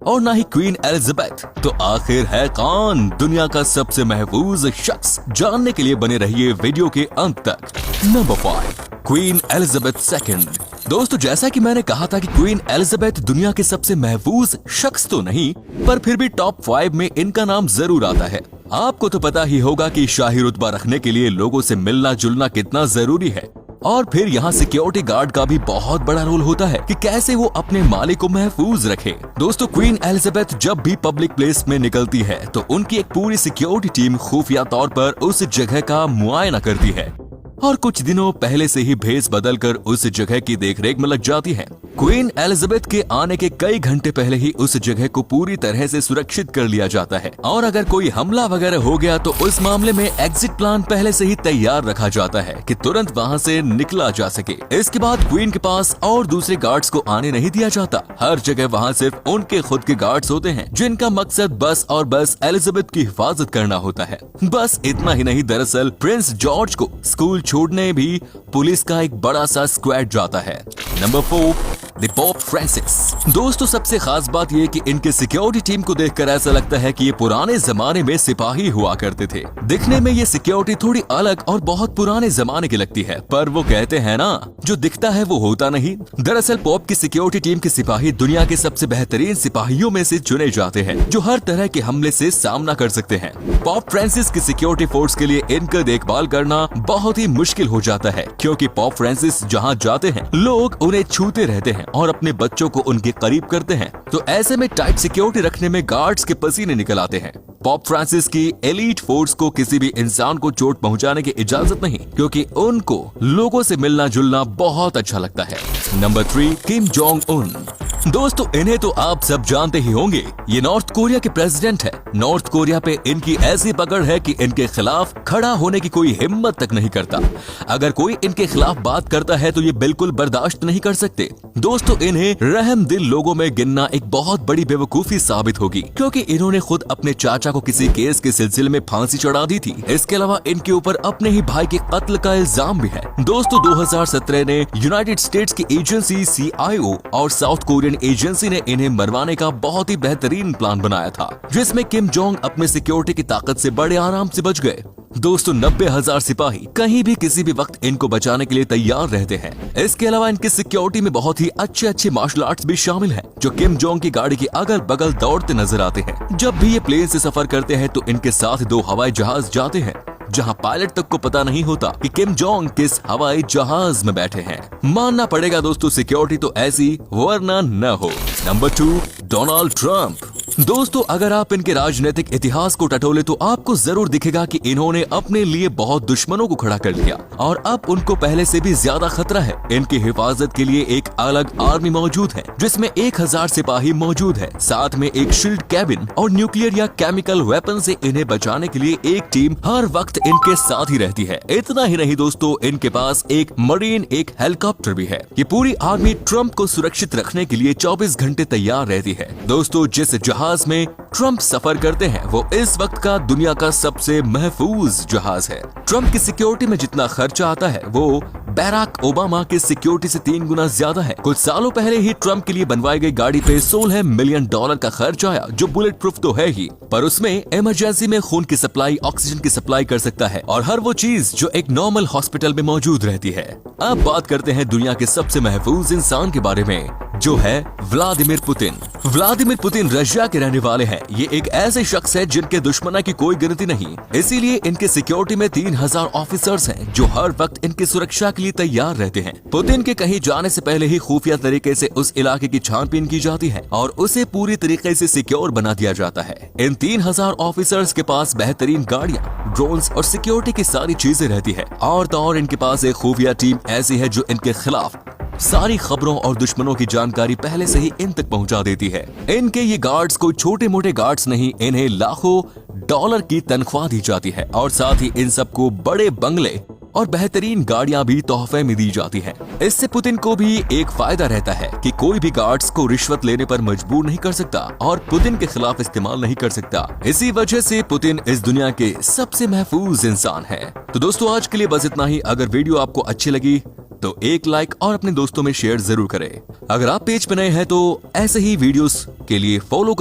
और ना ही queen Elizabeth. तो आखिर है कौन दुनिया का सबसे महफूज शख्स? जानने के लिए बने रहिए वीडियो के अंत तक। Number 5, queen Elizabeth second. दोस्तों, जैसा कि मैंने कहा था कि क्वीन एलिजाबेथ दुनिया के सबसे महफूज शख्स तो नहीं, पर फिर भी टॉप 5 में इनका नाम जरूर आता है। आपको तो पता ही होगा कि शाही रुतबा रखने के लिए लोगों से मिलना जुलना कितना जरूरी है, और फिर यहाँ सिक्योरिटी गार्ड का भी बहुत बड़ा रोल होता है कि कैसे वो अपने मालिक को महफूज रखे। दोस्तों, क्वीन एलिजाबेथ जब भी पब्लिक प्लेस में निकलती है तो उनकी एक पूरी सिक्योरिटी टीम खुफिया तौर पर उस जगह का मुआयना करती है और कुछ दिनों पहले से ही भेस बदलकर उस जगह की देखरेख में लग जाती है। क्वीन एलिजाबेथ के आने के कई घंटे पहले ही उस जगह को पूरी तरह से सुरक्षित कर लिया जाता है, और अगर कोई हमला वगैरह हो गया तो उस मामले में एग्जिट प्लान पहले से ही तैयार रखा जाता है कि तुरंत वहां से निकला जा सके। इसके बाद क्वीन के पास और दूसरे गार्ड्स को आने नहीं दिया जाता। हर जगह वहाँ सिर्फ उनके खुद के गार्ड्स होते हैं जिनका मकसद बस और बस एलिजाबेथ की हिफाजत करना होता है। बस इतना ही नहीं, दरअसल प्रिंस जॉर्ज को स्कूल छोड़ने भी पुलिस का एक बड़ा सा स्क्वाड जाता है। Number 4, the pope Francis. दोस्तों, सबसे खास बात ये कि इनके सिक्योरिटी टीम को देखकर ऐसा लगता है कि ये पुराने जमाने में सिपाही हुआ करते थे। दिखने में ये सिक्योरिटी थोड़ी अलग और बहुत पुराने जमाने की लगती है, पर वो कहते हैं ना, जो दिखता है वो होता नहीं। दरअसल पोप की सिक्योरिटी टीम के सिपाही दुनिया के सबसे बेहतरीन सिपाहियों में से चुने जाते हैं, जो हर तरह के हमले से सामना कर सकते हैं। पोप फ्रांसिस की सिक्योरिटी फोर्स के लिए इनका देखभाल करना बहुत ही मुश्किल हो जाता है, क्योंकि पोप फ्रांसिस जहाँ जाते हैं लोग उन्हें छूते रहते हैं और अपने बच्चों को उनके करीब करते हैं। तो ऐसे में टाइट सिक्योरिटी रखने में गार्ड्स के पसीने निकल आते हैं। पोप फ्रांसिस की एलीट फोर्स को किसी भी इंसान को चोट पहुंचाने की इजाजत नहीं, क्योंकि उनको लोगों से मिलना जुलना बहुत अच्छा लगता है। Number 3, Kim Jong Un. दोस्तों, इन्हें तो आप सब जानते ही होंगे। ये नॉर्थ कोरिया के प्रेसिडेंट है। नॉर्थ कोरिया पे इनकी ऐसी पकड़ है कि इनके खिलाफ खड़ा होने की कोई हिम्मत तक नहीं करता। अगर कोई इनके खिलाफ बात करता है तो ये बिल्कुल बर्दाश्त नहीं कर सकते। दोस्तों, इन्हें रहमदिल लोगों में गिनना एक बहुत बड़ी बेवकूफी साबित होगी, क्योंकि इन्होंने खुद अपने चाचा को किसी केस के सिलसिले में फांसी चढ़ा दी थी। इसके अलावा इनके ऊपर अपने ही भाई के कत्ल का इल्जाम भी है। दोस्तों, 2017 ने यूनाइटेड स्टेट्स की एजेंसी CIO और साउथ कोरियन एजेंसी ने इन्हें मरवाने का बहुत ही बेहतरीन प्लान बनाया था, जिसमें किम जोंग अपने सिक्योरिटी की ताकत से बड़े आराम से बच गए। दोस्तों, 90,000 सिपाही कहीं भी किसी भी वक्त इनको बचाने के लिए तैयार रहते हैं। इसके अलावा इनकी सिक्योरिटी में बहुत ही अच्छे मार्शल आर्ट्स भी शामिल हैं, जो किम जोंग की गाड़ी के अगल बगल दौड़ते नजर आते हैं। जब भी ये प्लेन से सफर करते हैं तो इनके साथ 2 हवाई जहाज जाते हैं, जहां पायलट तक को पता नहीं होता कि किम जोंग किस हवाई जहाज में बैठे हैं। मानना पड़ेगा दोस्तों, सिक्योरिटी तो ऐसी वरना न हो। Number 2, Donald Trump. दोस्तों, अगर आप इनके राजनीतिक इतिहास को टटोले तो आपको जरूर दिखेगा कि इन्होंने अपने लिए बहुत दुश्मनों को खड़ा कर लिया, और अब उनको पहले से भी ज्यादा खतरा है। इनकी हिफाजत के लिए एक अलग आर्मी मौजूद है, जिसमें 1000 सिपाही मौजूद है। साथ में एक शील्ड कैबिन और न्यूक्लियर या केमिकल वेपन से इन्हें बचाने के लिए एक टीम हर वक्त इनके साथ ही रहती है। इतना ही नहीं दोस्तों, इनके पास एक मरीन, एक हेलीकॉप्टर भी है। ये पूरी आर्मी ट्रंप को सुरक्षित रखने के लिए 24 घंटे तैयार रहती है। दोस्तों, जिस जहाज में ट्रंप सफर करते हैं वो इस वक्त का दुनिया का सबसे महफूज जहाज है। ट्रंप की सिक्योरिटी में जितना खर्चा आता है वो बैराक ओबामा की सिक्योरिटी से 3 गुना ज्यादा है। कुछ सालों पहले ही ट्रंप के लिए बनवाई गई गाड़ी पे $16 मिलियन का खर्च आया, जो बुलेट प्रूफ तो है ही, पर उसमें इमरजेंसी में खून की सप्लाई, ऑक्सीजन की सप्लाई कर सकता है, और हर वो चीज जो एक नॉर्मल हॉस्पिटल में मौजूद रहती है। अब बात करते हैं दुनिया के सबसे महफूज इंसान के बारे में, जो है Vladimir Putin. Vladimir Putin Russia के रहने वाले हैं। ये एक ऐसे शख्स है जिनके दुश्मना की कोई गिनती नहीं, इसीलिए इनके सिक्योरिटी में 3000 ऑफिसर्स हैं, जो हर वक्त इनकी सुरक्षा के लिए तैयार रहते हैं। पुतिन के कहीं जाने से पहले ही खुफिया तरीके से उस इलाके की छानबीन की जाती है और उसे पूरी तरीके से सिक्योर बना दिया जाता है। इन 3000 ऑफिसर्स के पास बेहतरीन गाड़ियाँ, ड्रोन्स और सिक्योरिटी की सारी चीजें रहती है, और तो और इनके पास एक खुफिया टीम ऐसी है जो इनके खिलाफ सारी खबरों और दुश्मनों की जानकारी पहले से ही इन तक पहुंचा देती है। इनके ये गार्ड्स कोई छोटे मोटे गार्ड्स नहीं, इन्हें लाखों डॉलर की तनख्वाह दी जाती है, और साथ ही इन सबको बड़े बंगले और बेहतरीन गाड़ियां भी तोहफे में दी जाती हैं। इससे पुतिन को भी एक फायदा रहता है कि कोई भी गार्ड्स को रिश्वत लेने पर मजबूर नहीं कर सकता और पुतिन के खिलाफ इस्तेमाल नहीं कर सकता। इसी वजह से पुतिन इस दुनिया के सबसे महफूज इंसान है। तो दोस्तों, आज के लिए बस इतना ही। अगर वीडियो आपको अच्छी लगी तो एक लाइक और अपने दोस्तों में शेयर जरूर करें। अगर आप पेज पे नए हैं तो ऐसे ही वीडियोस के लिए फॉलो